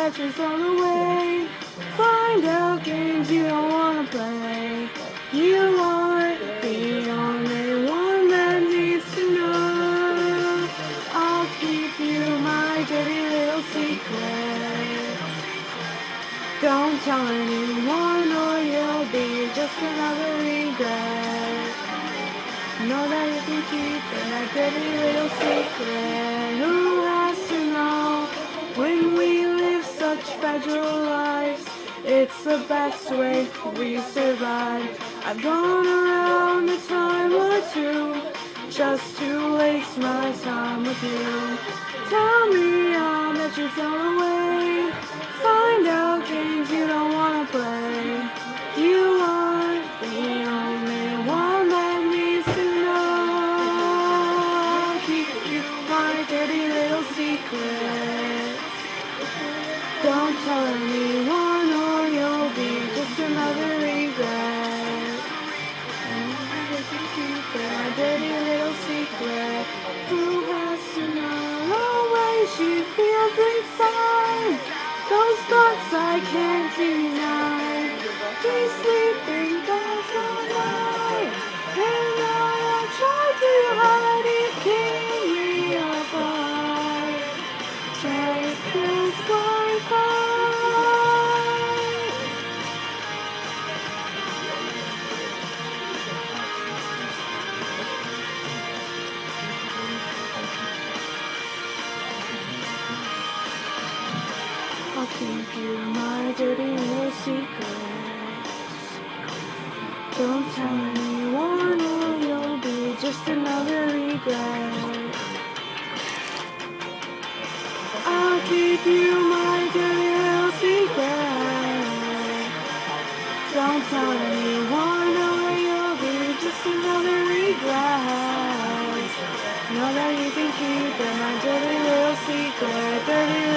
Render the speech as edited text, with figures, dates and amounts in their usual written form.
bet you're on the way. Find out games you don't wanna play. You aren't the only one that needs to know. I'll keep you my dirty little secret. Don't tell anyone or you'll be just another regret. Know that you can keep that dirty little secret. Who has to know when we live such fragile lives? It's the best way we survive. I've gone around a time or two just to waste my time with you. Tell me I'll bet you thrown away. Find out games you don't wanna play. You aren't the only one that needs to know. Keep you my dirty little secret. Don't tell anyone or you'll be just another regret. Keep that dirty little secret. Who has to know the way she feels inside? Those thoughts I can't deny. Keep sleeping past the night, and I try to hide it, keep me apart. Take this life I'll keep you my dirty little secrets. Don't tell anyone or you'll be just another regret. I'll keep you my dirty little secret. Don't tell anyone or you'll be just another regret. Know that you can keep it, my dirty little secret, dirty